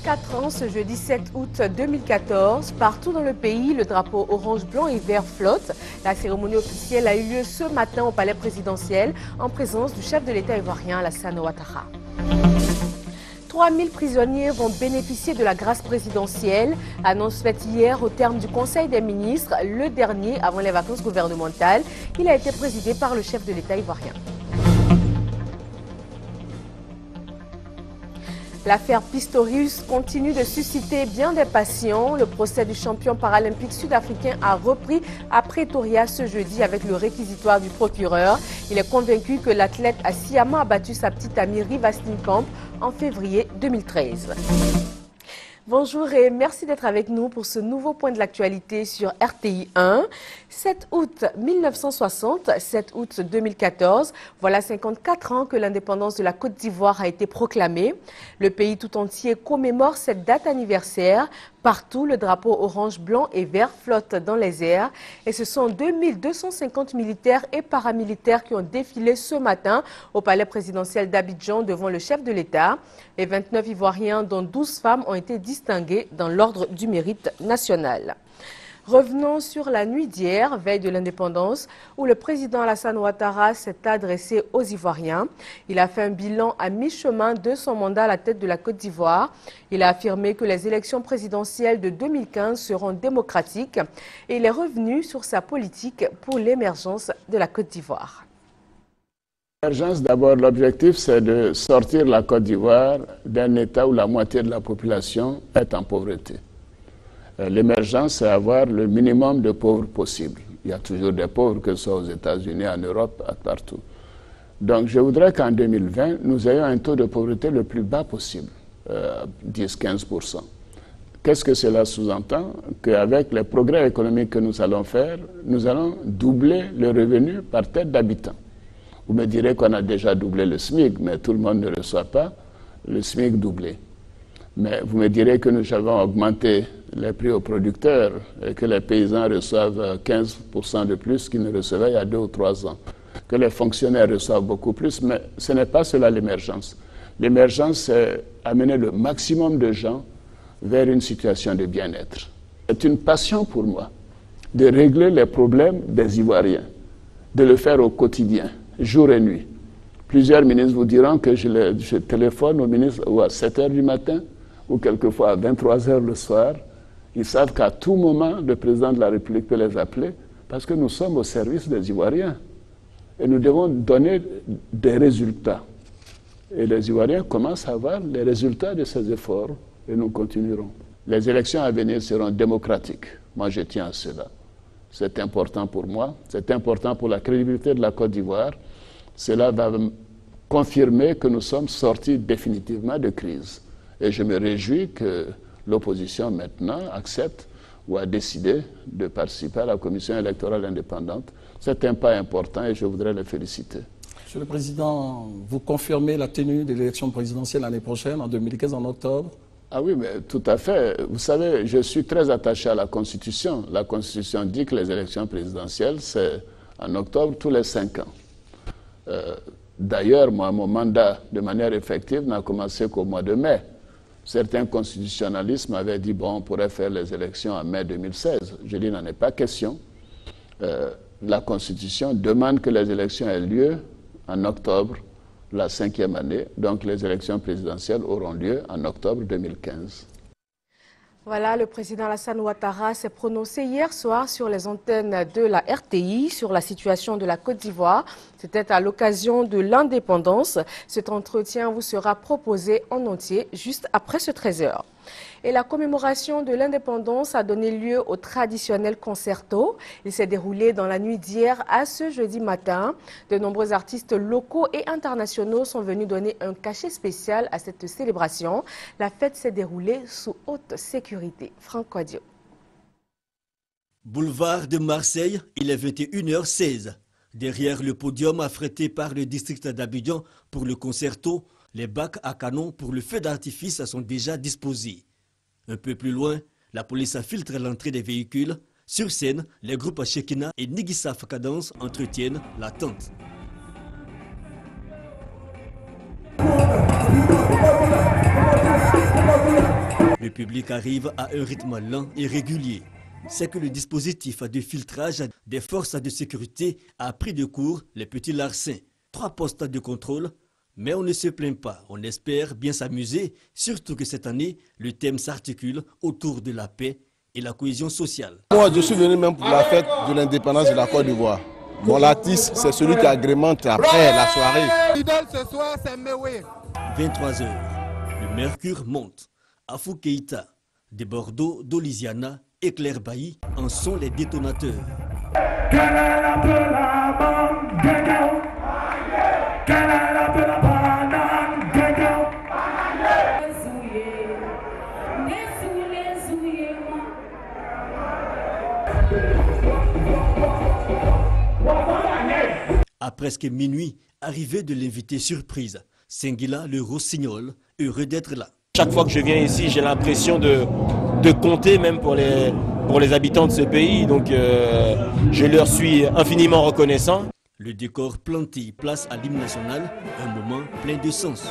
54 ans ce jeudi 7 août 2014. Partout dans le pays, le drapeau orange, blanc et vert flotte. La cérémonie officielle a eu lieu ce matin au palais présidentiel en présence du chef de l'État ivoirien Alassane Ouattara. 3000 prisonniers vont bénéficier de la grâce présidentielle. Annonce faite hier au terme du Conseil des ministres, le dernier avant les vacances gouvernementales. Il a été présidé par le chef de l'État ivoirien. L'affaire Pistorius continue de susciter bien des passions. Le procès du champion paralympique sud-africain a repris à Pretoria ce jeudi avec le réquisitoire du procureur. Il est convaincu que l'athlète a sciemment abattu sa petite amie Riva Steenkamp en février 2013. Bonjour et merci d'être avec nous pour ce nouveau point de l'actualité sur RTI 1. 7 août 1960, 7 août 2014, voilà 54 ans que l'indépendance de la Côte d'Ivoire a été proclamée. Le pays tout entier commémore cette date anniversaire. Partout, le drapeau orange, blanc et vert flotte dans les airs. Et ce sont 2250 militaires et paramilitaires qui ont défilé ce matin au palais présidentiel d'Abidjan devant le chef de l'État. Et 29 Ivoiriens, dont 12 femmes, ont été distingués dans l'ordre du mérite national. Revenons sur la nuit d'hier, veille de l'indépendance, où le président Alassane Ouattara s'est adressé aux Ivoiriens. Il a fait un bilan à mi-chemin de son mandat à la tête de la Côte d'Ivoire. Il a affirmé que les élections présidentielles de 2015 seront démocratiques et il est revenu sur sa politique pour l'émergence de la Côte d'Ivoire. L'émergence, d'abord, l'objectif, c'est de sortir la Côte d'Ivoire d'un état où la moitié de la population est en pauvreté. L'émergence, c'est avoir le minimum de pauvres possible. Il y a toujours des pauvres, que ce soit aux États-Unis, en Europe, partout. Donc, je voudrais qu'en 2020, nous ayons un taux de pauvreté le plus bas possible, 10-15%. Qu'est-ce que cela sous-entend? Qu'avec les progrès économiques que nous allons faire, nous allons doubler le revenu par tête d'habitant. Vous me direz qu'on a déjà doublé le SMIC, mais tout le monde ne reçoit pas le SMIC doublé. Mais vous me direz que nous avons augmenté les prix aux producteurs et que les paysans reçoivent 15% de plus qu'ils ne recevaient il y a 2 ou 3 ans. Que les fonctionnaires reçoivent beaucoup plus, mais ce n'est pas cela l'émergence. L'émergence, c'est amener le maximum de gens vers une situation de bien-être. C'est une passion pour moi de régler les problèmes des Ivoiriens, de le faire au quotidien, jour et nuit. Plusieurs ministres vous diront que je téléphone au ministre à 7 h du matin, ou quelquefois à 23 h le soir. Ils savent qu'à tout moment, le président de la République peut les appeler parce que nous sommes au service des Ivoiriens. Et nous devons donner des résultats. Et les Ivoiriens commencent à voir les résultats de ces efforts et nous continuerons. Les élections à venir seront démocratiques. Moi, je tiens à cela. C'est important pour moi. C'est important pour la crédibilité de la Côte d'Ivoire. Cela va confirmer que nous sommes sortis définitivement de crise. Et je me réjouis que l'opposition maintenant accepte ou a décidé de participer à la commission électorale indépendante. C'est un pas important et je voudrais les féliciter. Monsieur le Président, vous confirmez la tenue de l'élection présidentielle l'année prochaine, en 2015, en octobre? Ah oui, mais tout à fait. Vous savez, je suis très attaché à la Constitution. La Constitution dit que les élections présidentielles, c'est en octobre tous les 5 ans. D'ailleurs, moi, mon mandat de manière effective n'a commencé qu'au mois de mai. Certains constitutionnalistes m'avaient dit, bon, on pourrait faire les élections en mai 2016. Je dis, il n'en est pas question. La Constitution demande que les élections aient lieu en octobre, la 5e année. Donc, les élections présidentielles auront lieu en octobre 2015. Voilà, le président Alassane Ouattara s'est prononcé hier soir sur les antennes de la RTI sur la situation de la Côte d'Ivoire. C'était à l'occasion de l'indépendance. Cet entretien vous sera proposé en entier juste après ce 13 h. Et la commémoration de l'indépendance a donné lieu au traditionnel concerto. Il s'est déroulé dans la nuit d'hier à ce jeudi matin. De nombreux artistes locaux et internationaux sont venus donner un cachet spécial à cette célébration. La fête s'est déroulée sous haute sécurité. Franck Quadio. Boulevard de Marseille, il est 21h16. Derrière le podium affrété par le district d'Abidjan pour le concerto, les bacs à canon pour le feu d'artifice sont déjà disposés. Un peu plus loin, la police filtre l'entrée des véhicules. Sur scène, les groupes Shekina et Nigisaf Cadence entretiennent l'attente. public arrive à un rythme lent et régulier. C'est que le dispositif de filtrage des forces de sécurité a pris de court les petits larcins. 3 postes de contrôle, mais on ne se plaint pas. On espère bien s'amuser, surtout que cette année, le thème s'articule autour de la paix et la cohésion sociale. Moi, je suis venu même pour la fête de l'indépendance de la Côte d'Ivoire. Mon artiste, c'est celui qui agrémente après la soirée. L'idole ce soir, c'est Mewe. 23h, le mercure monte. Afou Keïta, de Bordeaux, d'Olisiana et Claire Bailly en sont les détonateurs. À presque minuit, arrivée de l'invité surprise, Sengila le Rossignol, heureux d'être là. Chaque fois que je viens ici, j'ai l'impression de compter même pour les habitants de ce pays. Donc je leur suis infiniment reconnaissant. Le décor planté place à l'hymne national, un moment plein de sens.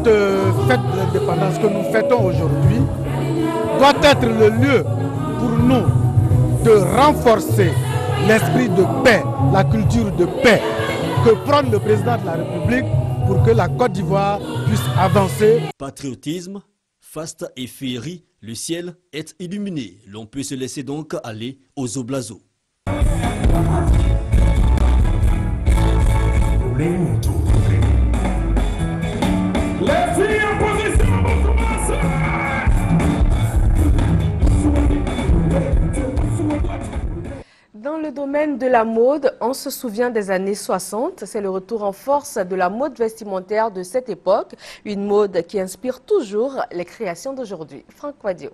Cette fête de l'indépendance que nous fêtons aujourd'hui doit être le lieu pour nous de renforcer l'esprit de paix, la culture de paix que prône le président de la République pour que la Côte d'Ivoire puisse avancer. Patriotisme, faste et féerie, le ciel est illuminé. L'on peut se laisser donc aller aux Oblazos. Dans le domaine de la mode, on se souvient des années 60. C'est le retour en force de la mode vestimentaire de cette époque. Une mode qui inspire toujours les créations d'aujourd'hui. Franck Wadio.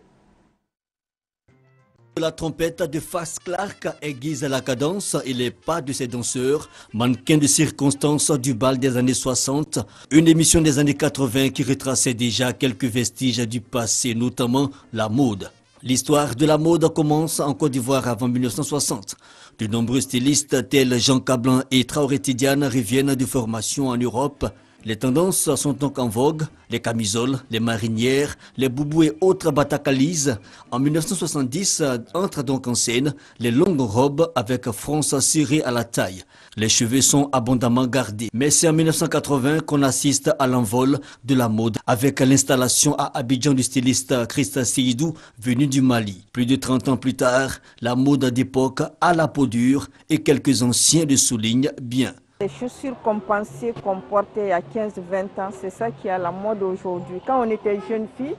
La trompette de Fast Clark aiguise la cadence et les pas de ses danseurs, mannequins de circonstances du bal des années 60, une émission des années 80 qui retraçait déjà quelques vestiges du passé, notamment la mode. L'histoire de la mode commence en Côte d'Ivoire avant 1960. De nombreux stylistes tels Jean Cablan et Traoré Tidiane reviennent de formation en Europe. Les tendances sont donc en vogue, les camisoles, les marinières, les boubous et autres batakalises. En 1970, entrent donc en scène les longues robes avec fronce serrée à la taille. Les cheveux sont abondamment gardés. Mais c'est en 1980 qu'on assiste à l'envol de la mode avec l'installation à Abidjan du styliste Christa Seydou venu du Mali. Plus de 30 ans plus tard, la mode d'époque à la peau dure et quelques anciens le soulignent bien. Les chaussures compensées qu'on portait il y a 15-20 ans, c'est ça qui est à la mode aujourd'hui. Quand on était jeune fille,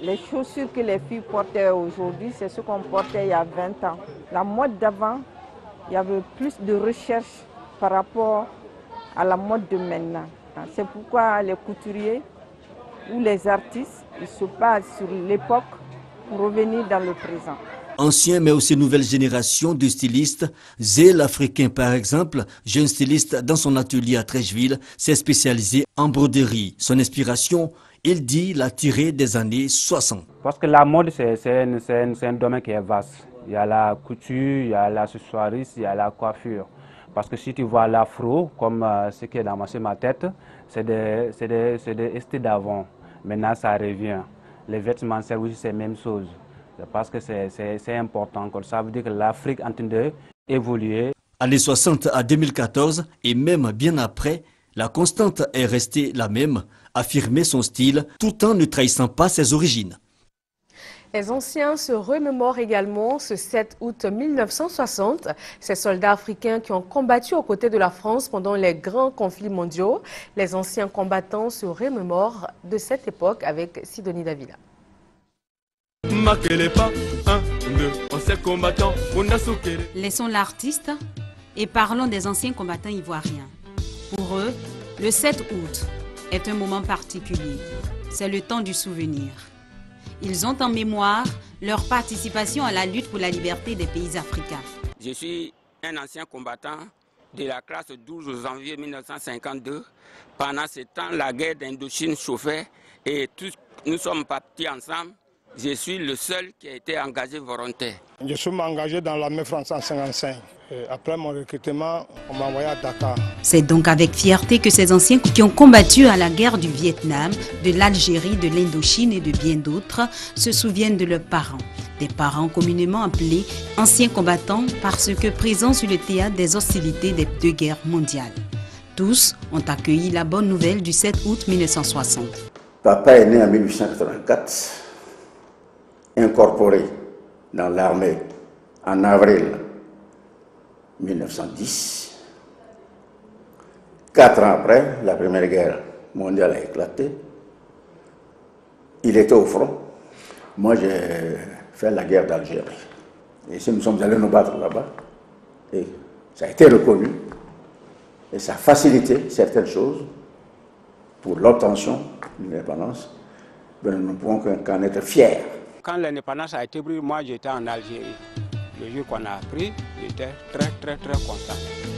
les chaussures que les filles portaient aujourd'hui, c'est ce qu'on portait il y a 20 ans. La mode d'avant, il y avait plus de recherche par rapport à la mode de maintenant. C'est pourquoi les couturiers ou les artistes, ils se basent sur l'époque pour revenir dans le présent. Anciens mais aussi nouvelle génération de stylistes, Zé l'Africain par exemple, jeune styliste dans son atelier à Trècheville, s'est spécialisé en broderie. Son inspiration, il dit, l'a tirée des années 60. Parce que la mode, c'est un domaine qui est vaste. Il y a la couture, il y a l'accessoiriste, il y a la coiffure. Parce que si tu vois l'afro, comme ce qui est dans ma tête, c'est des styles d'avant. Maintenant, ça revient. Les vêtements, c'est aussi la même chose. Parce que c'est important. Ça veut dire que l'Afrique est en train d'évoluer. Années 60 à 2014 et même bien après, la constante est restée la même, affirmer son style tout en ne trahissant pas ses origines. Les anciens se remémorent également ce 7 août 1960, ces soldats africains qui ont combattu aux côtés de la France pendant les grands conflits mondiaux. Les anciens combattants se remémorent de cette époque avec Sidonie Davila. Laissons l'artiste et parlons des anciens combattants ivoiriens. Pour eux, le 7 août est un moment particulier. C'est le temps du souvenir. Ils ont en mémoire leur participation à la lutte pour la liberté des pays africains. Je suis un ancien combattant de la classe 12 janvier 1952. Pendant ce temps, la guerre d'Indochine chauffait et tous nous sommes partis ensemble. Je suis le seul qui a été engagé volontaire. Je suis engagé dans l'armée française en 1955. Après mon recrutement, on m'a envoyé à Dakar. C'est donc avec fierté que ces anciens qui ont combattu à la guerre du Vietnam, de l'Algérie, de l'Indochine et de bien d'autres se souviennent de leurs parents. Des parents communément appelés anciens combattants parce que présents sur le théâtre des hostilités des deux guerres mondiales. Tous ont accueilli la bonne nouvelle du 7 août 1960. Papa est né en 1884, incorporé dans l'armée en avril 1910. 4 ans après, la Première Guerre mondiale a éclaté. Il était au front. Moi, j'ai fait la guerre d'Algérie. Et si nous sommes allés nous battre là-bas, et ça a été reconnu, et ça a facilité certaines choses pour l'obtention de l'indépendance, nous ne pouvons qu'en être fiers. Quand l'indépendance a été prise, moi j'étais en Algérie. Le jour qu'on a appris, j'étais très content.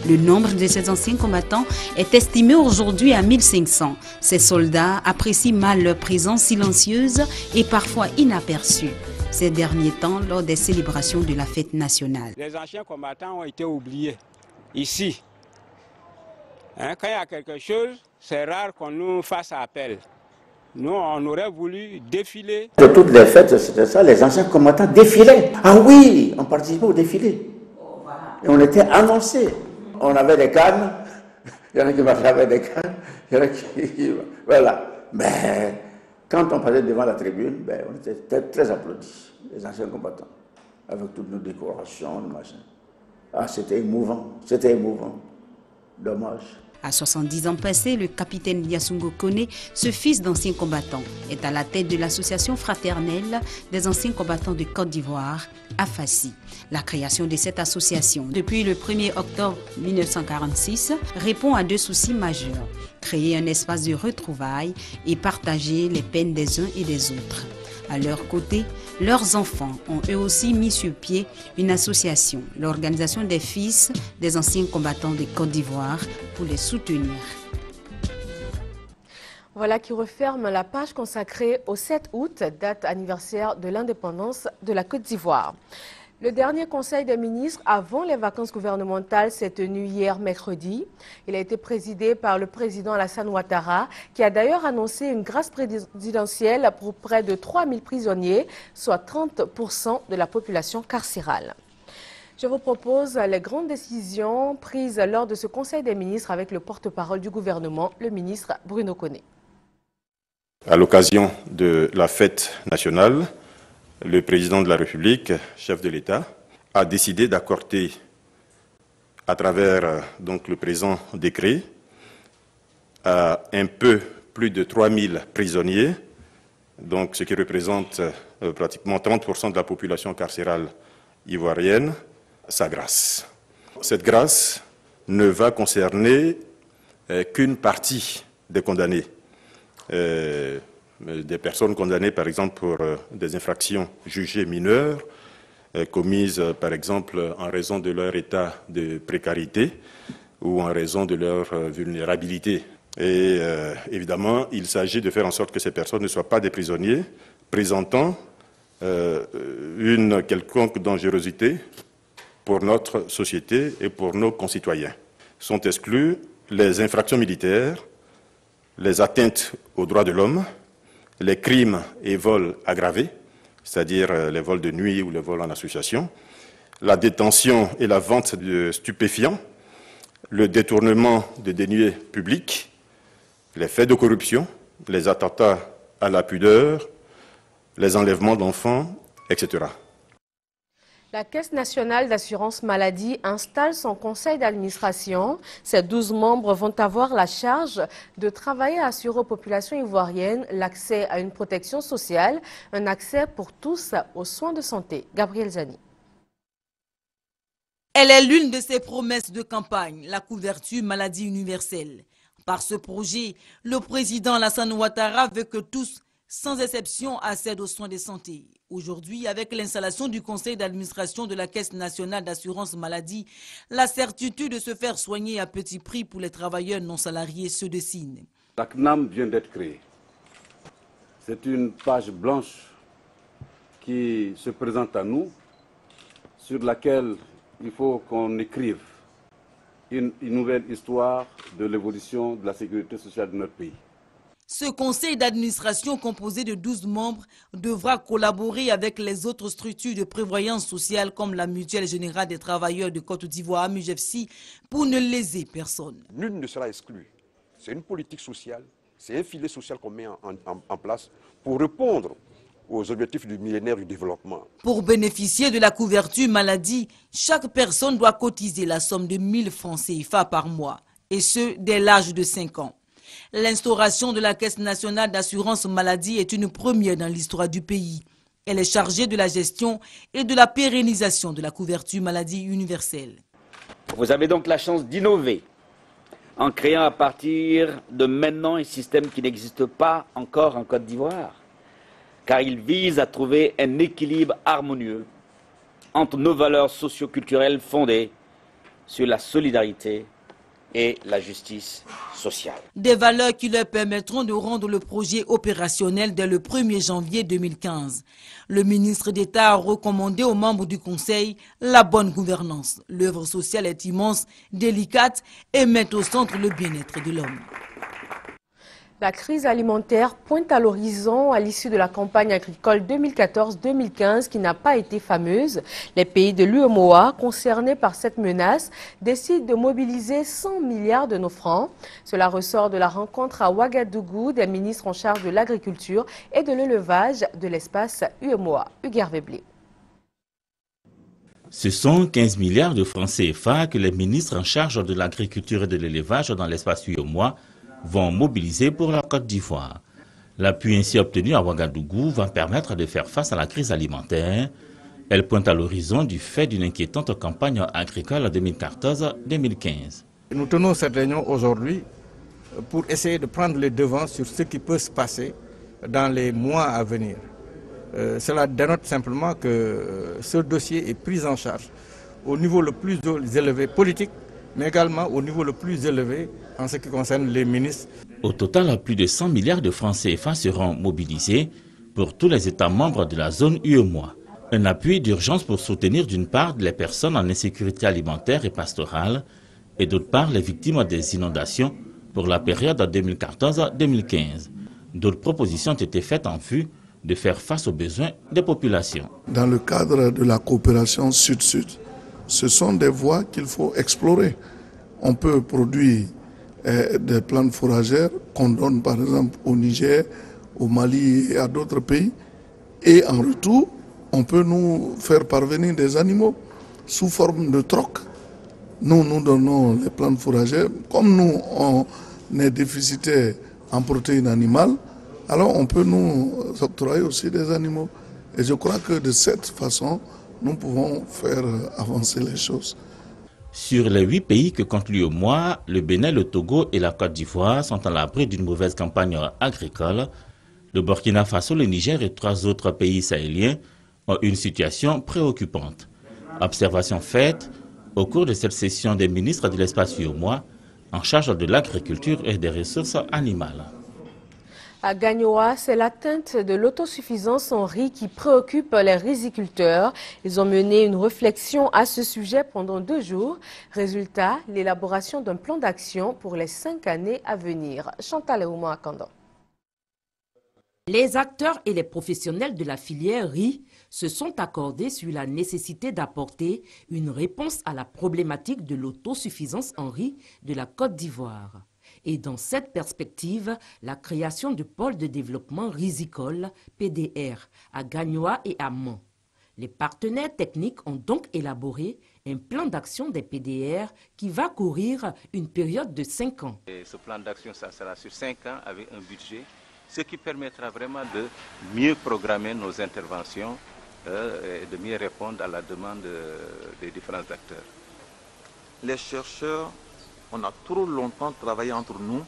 Le nombre de ces anciens combattants est estimé aujourd'hui à 1500. Ces soldats apprécient mal leur présence silencieuse et parfois inaperçue ces derniers temps lors des célébrations de la fête nationale. Les anciens combattants ont été oubliés ici. Quand il y a quelque chose, c'est rare qu'on nous fasse appel. Nous, on aurait voulu défiler. De toutes les fêtes, c'était ça, les anciens combattants défilaient. Ah oui, on participait au défilé. Et on était annoncés. On avait des cannes, il y en a qui marchaient avec des cannes, il y en a qui... Voilà. Mais quand on passait devant la tribune, on était très applaudis, les anciens combattants, avec toutes nos décorations, le machin. Ah, c'était émouvant, dommage. À 70 ans passés, le capitaine Yasungo Kone, ce fils d'ancien combattant, est à la tête de l'association fraternelle des anciens combattants de Côte d'Ivoire, AFASI. La création de cette association, depuis le 1er octobre 1946, répond à 2 soucis majeurs. Créer un espace de retrouvailles et partager les peines des uns et des autres. À leur côté, leurs enfants ont eux aussi mis sur pied une association, l'Organisation des fils des anciens combattants de Côte d'Ivoire, pour les soutenir. Voilà qui referme la page consacrée au 7 août, date anniversaire de l'indépendance de la Côte d'Ivoire. Le dernier conseil des ministres avant les vacances gouvernementales s'est tenu hier mercredi. Il a été présidé par le président Alassane Ouattara, qui a d'ailleurs annoncé une grâce présidentielle pour près de 3000 prisonniers, soit 30% de la population carcérale. Je vous propose les grandes décisions prises lors de ce conseil des ministres avec le porte-parole du gouvernement, le ministre Bruno Kone. À l'occasion de la fête nationale, le président de la République, chef de l'État, a décidé d'accorder, à travers le présent décret, à un peu plus de 3000 prisonniers, donc ce qui représente pratiquement 30% de la population carcérale ivoirienne, sa grâce. Cette grâce ne va concerner qu'une partie des condamnés. Des personnes condamnées, par exemple, pour des infractions jugées mineures, commises, par exemple, en raison de leur état de précarité ou en raison de leur vulnérabilité. Et évidemment, il s'agit de faire en sorte que ces personnes ne soient pas des prisonniers présentant une quelconque dangerosité pour notre société et pour nos concitoyens. Sont exclus les infractions militaires, les atteintes aux droits de l'homme, les crimes et vols aggravés, c'est-à-dire les vols de nuit ou les vols en association, la détention et la vente de stupéfiants, le détournement de deniers publics, les faits de corruption, les attentats à la pudeur, les enlèvements d'enfants, etc. La Caisse nationale d'assurance maladie installe son conseil d'administration. Ses 12 membres vont avoir la charge de travailler à assurer aux populations ivoiriennes l'accès à une protection sociale, un accès pour tous aux soins de santé. Gabriel Zani. Elle est l'une de ses promesses de campagne, la couverture maladie universelle. Par ce projet, le président Alassane Ouattara veut que tous, sans exception, accèdent aux soins de santé. Aujourd'hui, avec l'installation du conseil d'administration de la Caisse nationale d'assurance maladie, la certitude de se faire soigner à petit prix pour les travailleurs non salariés se dessine. La CNAM vient d'être créée. C'est une page blanche qui se présente à nous, sur laquelle il faut qu'on écrive une nouvelle histoire de l'évolution de la sécurité sociale de notre pays. Ce conseil d'administration composé de 12 membres devra collaborer avec les autres structures de prévoyance sociale comme la Mutuelle Générale des Travailleurs de Côte d'Ivoire, MUGFC, pour ne léser personne. Nul ne sera exclu. C'est une politique sociale, c'est un filet social qu'on met en place pour répondre aux objectifs du millénaire du développement. Pour bénéficier de la couverture maladie, chaque personne doit cotiser la somme de 1000 francs CFA par mois, et ce, dès l'âge de 5 ans. L'instauration de la Caisse nationale d'assurance maladie est une première dans l'histoire du pays. Elle est chargée de la gestion et de la pérennisation de la couverture maladie universelle. Vous avez donc la chance d'innover en créant à partir de maintenant un système qui n'existe pas encore en Côte d'Ivoire, car il vise à trouver un équilibre harmonieux entre nos valeurs socio-culturelles fondées sur la solidarité et la justice sociale. Des valeurs qui leur permettront de rendre le projet opérationnel dès le 1er janvier 2015. Le ministre d'État a recommandé aux membres du Conseil la bonne gouvernance. L'œuvre sociale est immense, délicate et met au centre le bien-être de l'homme. La crise alimentaire pointe à l'horizon à l'issue de la campagne agricole 2014-2015 qui n'a pas été fameuse. Les pays de l'UEMOA concernés par cette menace décident de mobiliser 100 milliards de nos francs. Cela ressort de la rencontre à Ouagadougou des ministres en charge de l'agriculture et de l'élevage de l'espace UEMOA. Hugues Blé. Ce sont 15 milliards de francs CFA que les ministres en charge de l'agriculture et de l'élevage dans l'espace UEMOA vont mobiliser pour la Côte d'Ivoire. L'appui ainsi obtenu à Ouagadougou va permettre de faire face à la crise alimentaire. Elle pointe à l'horizon du fait d'une inquiétante campagne agricole 2014-2015. Nous tenons cette réunion aujourd'hui pour essayer de prendre les devants sur ce qui peut se passer dans les mois à venir. Cela dénote simplement que ce dossier est pris en charge au niveau le plus élevé politique, mais également au niveau le plus élevé en ce qui concerne les ministres. Au total, plus de 100 milliards de francs CFA seront mobilisés pour tous les États membres de la zone UEMOA. Un appui d'urgence pour soutenir d'une part les personnes en insécurité alimentaire et pastorale et d'autre part les victimes des inondations pour la période 2014-2015. D'autres propositions ont été faites en vue de faire face aux besoins des populations. Dans le cadre de la coopération sud-sud, ce sont des voies qu'il faut explorer. On peut produire des plantes fourragères qu'on donne par exemple au Niger, au Mali et à d'autres pays. Et en retour, on peut nous faire parvenir des animaux sous forme de troc. Nous donnons les plantes fourragères. Comme nous, on est déficitaire en protéines animales, alors on peut nous octroyer aussi des animaux. Et je crois que de cette façon, nous pouvons faire avancer les choses. Sur les 8 pays que compte l'UEMOA, le Bénin, le Togo et la Côte d'Ivoire sont à l'abri d'une mauvaise campagne agricole. Le Burkina Faso, le Niger et 3 autres pays sahéliens ont une situation préoccupante. Observation faite au cours de cette session des ministres de l'espace UEMOA en charge de l'agriculture et des ressources animales. À Gagnoa, c'est l'atteinte de l'autosuffisance en riz qui préoccupe les riziculteurs. Ils ont mené une réflexion à ce sujet pendant 2 jours. Résultat, l'élaboration d'un plan d'action pour les 5 années à venir. Chantal Ouma Akandon. Les acteurs et les professionnels de la filière riz se sont accordés sur la nécessité d'apporter une réponse à la problématique de l'autosuffisance en riz de la Côte d'Ivoire. Et dans cette perspective, la création de pôles de développement risicole, PDR, à Gagnoa et à Mans. Les partenaires techniques ont donc élaboré un plan d'action des PDR qui va courir une période de 5 ans. Et ce plan d'action, ça sera sur 5 ans avec un budget, ce qui permettra vraiment de mieux programmer nos interventions et de mieux répondre à la demande des différents acteurs. Les chercheurs, on a trop longtemps travaillé entre nous,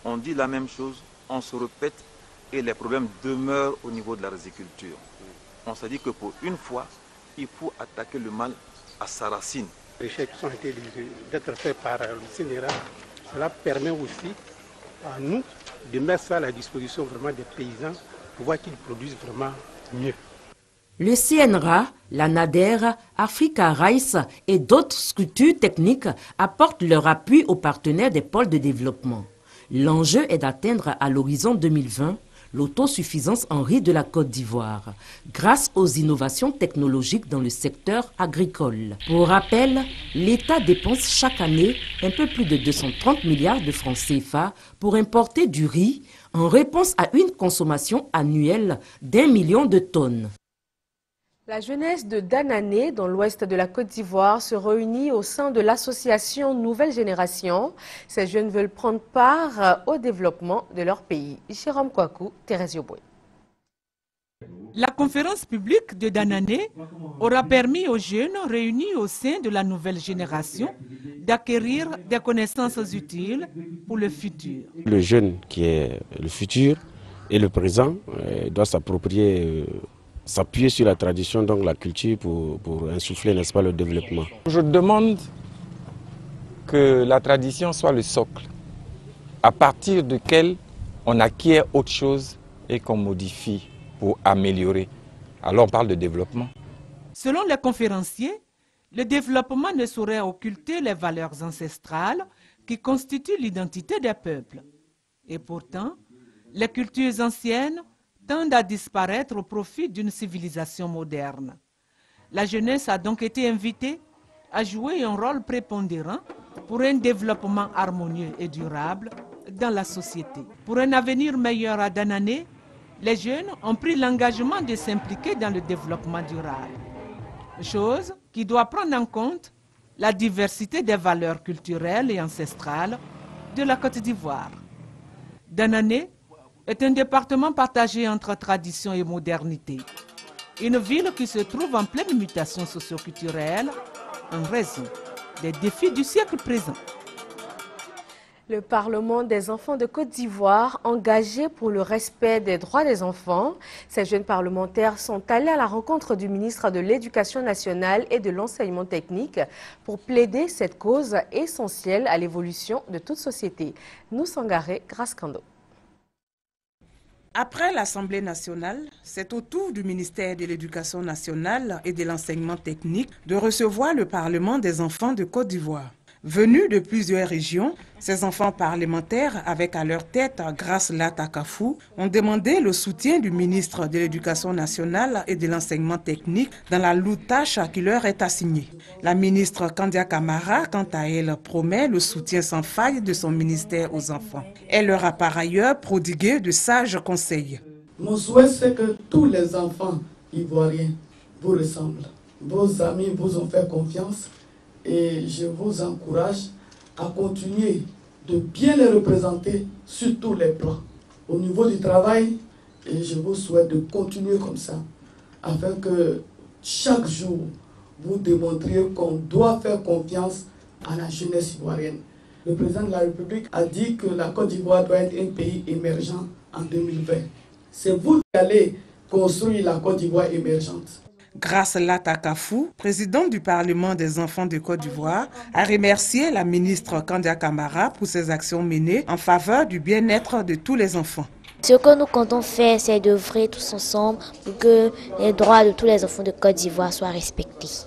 on dit la même chose, on se répète et les problèmes demeurent au niveau de la riziculture. On s'est dit que pour une fois, il faut attaquer le mal à sa racine. Les recherches qui ont été d'être faites par le CNRA, cela permet aussi à nous de mettre ça à la disposition vraiment des paysans pour voir qu'ils produisent vraiment mieux. Le CNRA, la NADER, Africa Rice et d'autres structures techniques apportent leur appui aux partenaires des pôles de développement. L'enjeu est d'atteindre à l'horizon 2020 l'autosuffisance en riz de la Côte d'Ivoire, grâce aux innovations technologiques dans le secteur agricole. Pour rappel, l'État dépense chaque année un peu plus de 230 milliards de francs CFA pour importer du riz en réponse à une consommation annuelle d'1 million de tonnes. La jeunesse de Danané, dans l'ouest de la Côte d'Ivoire, se réunit au sein de l'association Nouvelle Génération. Ces jeunes veulent prendre part au développement de leur pays. Jérôme Kouakou, Thérèse Yoboué. La conférence publique de Danané aura permis aux jeunes réunis au sein de la Nouvelle Génération d'acquérir des connaissances utiles pour le futur. Le jeune qui est le futur et le présent doit s'approprier s'appuyer sur la tradition, donc la culture, pour insuffler, n'est-ce pas, le développement. Je demande que la tradition soit le socle, à partir duquel on acquiert autre chose et qu'on modifie pour améliorer. Alors on parle de développement. Selon les conférenciers, le développement ne saurait occulter les valeurs ancestrales qui constituent l'identité des peuples. Et pourtant, les cultures anciennes tendent à disparaître au profit d'une civilisation moderne. La jeunesse a donc été invitée à jouer un rôle prépondérant pour un développement harmonieux et durable dans la société. Pour un avenir meilleur à Danané, les jeunes ont pris l'engagement de s'impliquer dans le développement durable, chose qui doit prendre en compte la diversité des valeurs culturelles et ancestrales de la Côte d'Ivoire. Danané est un département partagé entre tradition et modernité. Une ville qui se trouve en pleine mutation socio-culturelle en raison des défis du siècle présent. Le Parlement des enfants de Côte d'Ivoire, engagé pour le respect des droits des enfants. Ces jeunes parlementaires sont allés à la rencontre du ministre de l'Éducation nationale et de l'enseignement technique pour plaider cette cause essentielle à l'évolution de toute société. Nous Sangaré, Grace Kando. Après l'Assemblée nationale, c'est au tour du ministère de l'Éducation nationale et de l'enseignement technique de recevoir le Parlement des enfants de Côte d'Ivoire. Venus de plusieurs régions, ces enfants parlementaires, avec à leur tête Grace Lata Kafou, ont demandé le soutien du ministre de l'Éducation nationale et de l'enseignement technique dans la lourde tâche qui leur est assignée. La ministre Kandia Kamara, quant à elle, promet le soutien sans faille de son ministère aux enfants. Elle leur a par ailleurs prodigué de sages conseils. Mon souhait, c'est que tous les enfants ivoiriens vous ressemblent. Vos amis vous ont fait confiance. Et je vous encourage à continuer de bien les représenter sur tous les plans. Au niveau du travail, et je vous souhaite de continuer comme ça, afin que chaque jour, vous démontriez qu'on doit faire confiance à la jeunesse ivoirienne. Le président de la République a dit que la Côte d'Ivoire doit être un pays émergent en 2020. C'est vous qui allez construire la Côte d'Ivoire émergente. Grace Lata Kafou, président du Parlement des enfants de Côte d'Ivoire, a remercié la ministre Kandia Kamara pour ses actions menées en faveur du bien-être de tous les enfants. Ce que nous comptons faire, c'est d'œuvrer tous ensemble pour que les droits de tous les enfants de Côte d'Ivoire soient respectés.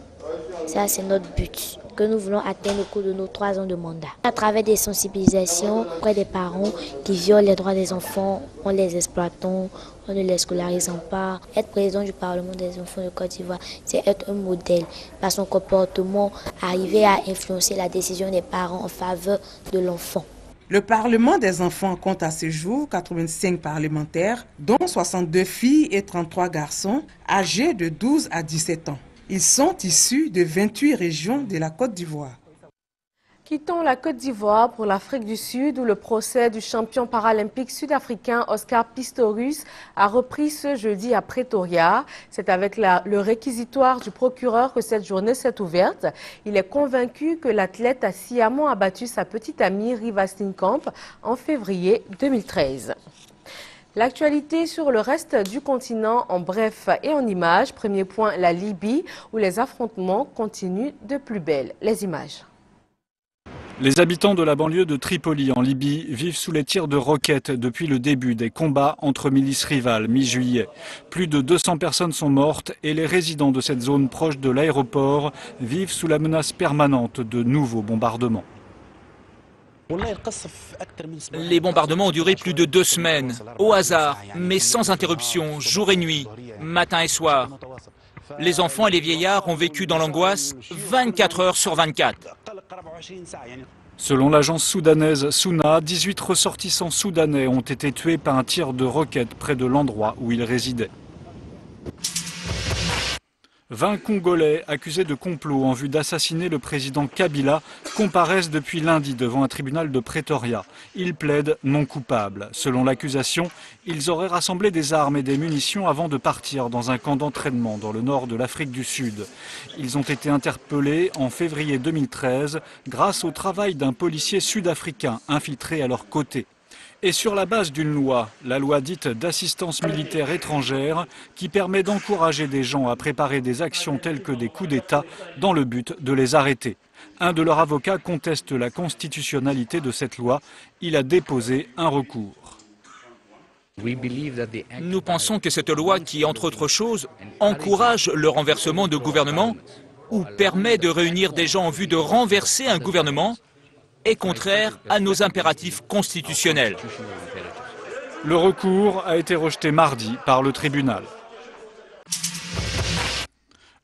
Ça, c'est notre but que nous voulons atteindre au cours de nos 3 ans de mandat. À travers des sensibilisations auprès des parents qui violent les droits des enfants, en les exploitant, en ne les scolarisant pas. Être président du Parlement des enfants de Côte d'Ivoire, c'est être un modèle. Par son comportement, arriver à influencer la décision des parents en faveur de l'enfant. Le Parlement des enfants compte à ce jour 85 parlementaires, dont 62 filles et 33 garçons, âgés de 12 à 17 ans. Ils sont issus de 28 régions de la Côte d'Ivoire. Quittons la Côte d'Ivoire pour l'Afrique du Sud où le procès du champion paralympique sud-africain Oscar Pistorius a repris ce jeudi à Pretoria. C'est avec le réquisitoire du procureur que cette journée s'est ouverte. Il est convaincu que l'athlète a sciemment abattu sa petite amie Riva Steenkamp en février 2013. L'actualité sur le reste du continent en bref et en images. Premier point, la Libye où les affrontements continuent de plus belle. Les images. Les habitants de la banlieue de Tripoli en Libye vivent sous les tirs de roquettes depuis le début des combats entre milices rivales mi-juillet. Plus de 200 personnes sont mortes et les résidents de cette zone proche de l'aéroport vivent sous la menace permanente de nouveaux bombardements. Les bombardements ont duré plus de 2 semaines, au hasard, mais sans interruption, jour et nuit, matin et soir. Les enfants et les vieillards ont vécu dans l'angoisse 24 heures sur 24. Selon l'agence soudanaise Souna, 18 ressortissants soudanais ont été tués par un tir de roquette près de l'endroit où ils résidaient. 20 Congolais accusés de complot en vue d'assassiner le président Kabila comparaissent depuis lundi devant un tribunal de Pretoria. Ils plaident non coupables. Selon l'accusation, ils auraient rassemblé des armes et des munitions avant de partir dans un camp d'entraînement dans le nord de l'Afrique du Sud. Ils ont été interpellés en février 2013 grâce au travail d'un policier sud-africain infiltré à leur côté. Et sur la base d'une loi, la loi dite d'assistance militaire étrangère, qui permet d'encourager des gens à préparer des actions telles que des coups d'État dans le but de les arrêter. Un de leurs avocats conteste la constitutionnalité de cette loi. Il a déposé un recours. Nous pensons que cette loi qui, entre autres choses, encourage le renversement de gouvernements ou permet de réunir des gens en vue de renverser un gouvernement est contraire à nos impératifs constitutionnels. Le recours a été rejeté mardi par le tribunal.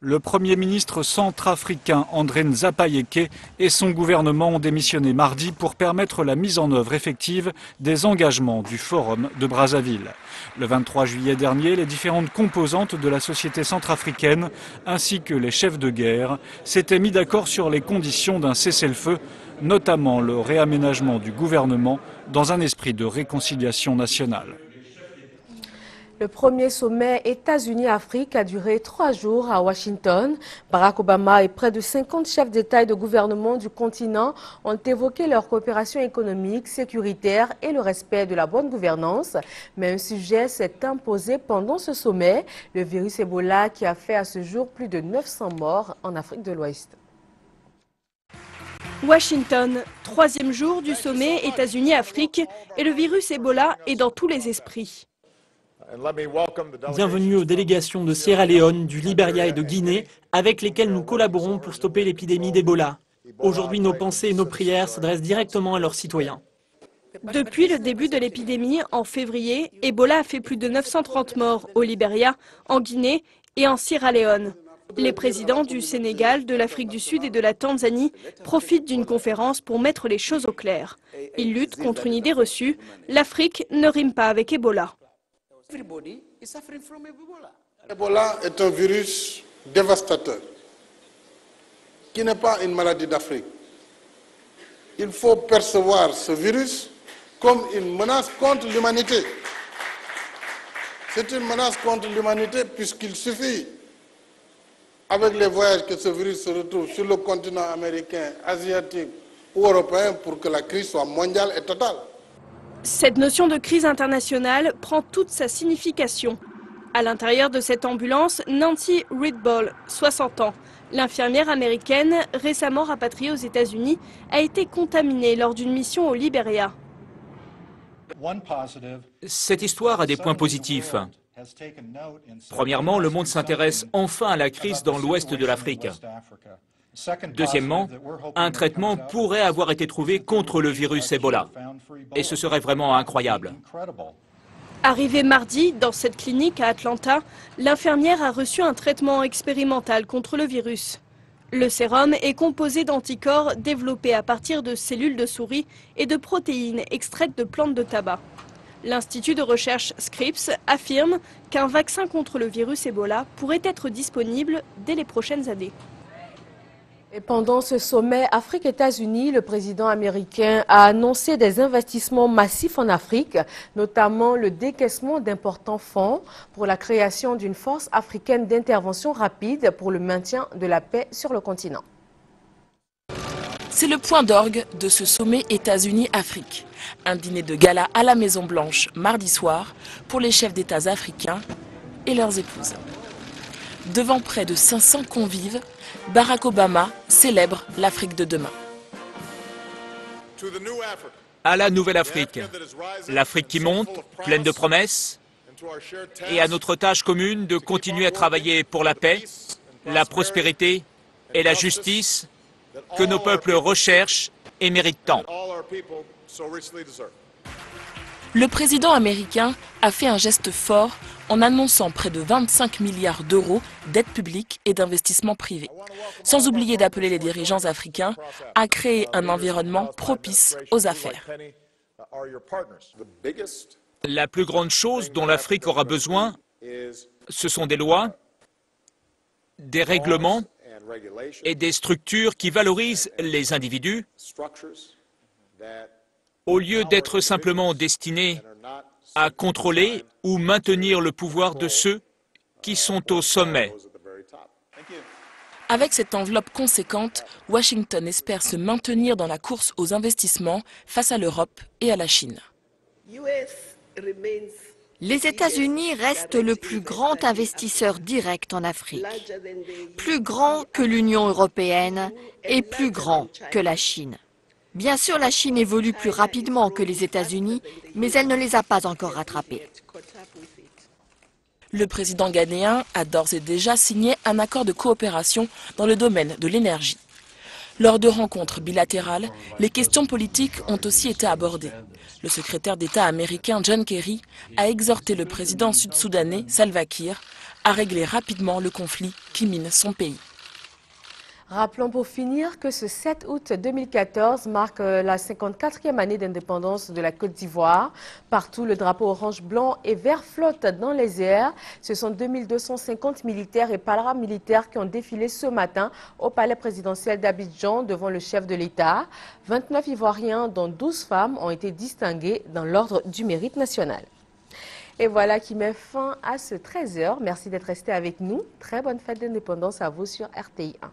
Le Premier ministre centrafricain André Nzapayeke et son gouvernement ont démissionné mardi pour permettre la mise en œuvre effective des engagements du Forum de Brazzaville. Le 23 juillet dernier, les différentes composantes de la société centrafricaine ainsi que les chefs de guerre s'étaient mis d'accord sur les conditions d'un cessez-le-feu, notamment le réaménagement du gouvernement dans un esprit de réconciliation nationale. Le premier sommet États-Unis-Afrique a duré 3 jours à Washington. Barack Obama et près de 50 chefs d'État et de gouvernement du continent ont évoqué leur coopération économique, sécuritaire et le respect de la bonne gouvernance. Mais un sujet s'est imposé pendant ce sommet, le virus Ebola qui a fait à ce jour plus de 900 morts en Afrique de l'Ouest. Washington, 3e jour du sommet États-Unis-Afrique et le virus Ebola est dans tous les esprits. Bienvenue aux délégations de Sierra Leone, du Libéria et de Guinée, avec lesquelles nous collaborons pour stopper l'épidémie d'Ebola. Aujourd'hui, nos pensées et nos prières s'adressent directement à leurs citoyens. Depuis le début de l'épidémie, en février, Ebola a fait plus de 930 morts au Libéria, en Guinée et en Sierra Leone. Les présidents du Sénégal, de l'Afrique du Sud et de la Tanzanie profitent d'une conférence pour mettre les choses au clair. Ils luttent contre une idée reçue, l'Afrique ne rime pas avec Ebola. Ebola est un virus dévastateur qui n'est pas une maladie d'Afrique. Il faut percevoir ce virus comme une menace contre l'humanité. C'est une menace contre l'humanité puisqu'il suffit, avec les voyages, que ce virus se retrouve sur le continent américain, asiatique ou européen pour que la crise soit mondiale et totale. Cette notion de crise internationale prend toute sa signification. À l'intérieur de cette ambulance, Nancy Ridball, 60 ans, l'infirmière américaine récemment rapatriée aux États-Unis, a été contaminée lors d'une mission au Libéria. Cette histoire a des points positifs. Premièrement, le monde s'intéresse enfin à la crise dans l'ouest de l'Afrique. Deuxièmement, un traitement pourrait avoir été trouvé contre le virus Ebola. Et ce serait vraiment incroyable. Arrivée mardi dans cette clinique à Atlanta, l'infirmière a reçu un traitement expérimental contre le virus. Le sérum est composé d'anticorps développés à partir de cellules de souris et de protéines extraites de plantes de tabac. L'Institut de recherche Scripps affirme qu'un vaccin contre le virus Ebola pourrait être disponible dès les prochaines années. Et pendant ce sommet Afrique-États-Unis, le président américain a annoncé des investissements massifs en Afrique, notamment le décaissement d'importants fonds pour la création d'une force africaine d'intervention rapide pour le maintien de la paix sur le continent. C'est le point d'orgue de ce sommet États-Unis-Afrique. Un dîner de gala à la Maison-Blanche mardi soir pour les chefs d'État africains et leurs épouses. Devant près de 500 convives, Barack Obama célèbre l'Afrique de demain. à la Nouvelle-Afrique. L'Afrique qui monte, pleine de promesses, et à notre tâche commune de continuer à travailler pour la paix, la prospérité et la justice que nos peuples recherchent et méritent tant. Le président américain a fait un geste fort en annonçant près de 25 milliards d'euros d'aides publiques et d'investissements privés, sans oublier d'appeler les dirigeants africains à créer un environnement propice aux affaires. La plus grande chose dont l'Afrique aura besoin, ce sont des lois, des règlements et des structures qui valorisent les individus au lieu d'être simplement destinés à contrôler ou maintenir le pouvoir de ceux qui sont au sommet. Avec cette enveloppe conséquente, Washington espère se maintenir dans la course aux investissements face à l'Europe et à la Chine. Les États-Unis restent le plus grand investisseur direct en Afrique, plus grand que l'Union européenne et plus grand que la Chine. Bien sûr, la Chine évolue plus rapidement que les États-Unis, mais elle ne les a pas encore rattrapés. Le président ghanéen a d'ores et déjà signé un accord de coopération dans le domaine de l'énergie. Lors de rencontres bilatérales, les questions politiques ont aussi été abordées. Le secrétaire d'État américain John Kerry a exhorté le président sud-soudanais Salva Kiir à régler rapidement le conflit qui mine son pays. Rappelons pour finir que ce 7 août 2014 marque la 54e année d'indépendance de la Côte d'Ivoire. Partout, le drapeau orange, blanc et vert flotte dans les airs. Ce sont 2250 militaires et paramilitaires qui ont défilé ce matin au palais présidentiel d'Abidjan devant le chef de l'État. 29 Ivoiriens, dont 12 femmes, ont été distingués dans l'ordre du mérite national. Et voilà qui met fin à ce 13h. Merci d'être resté avec nous. Très bonne fête d'indépendance à vous sur RTI 1.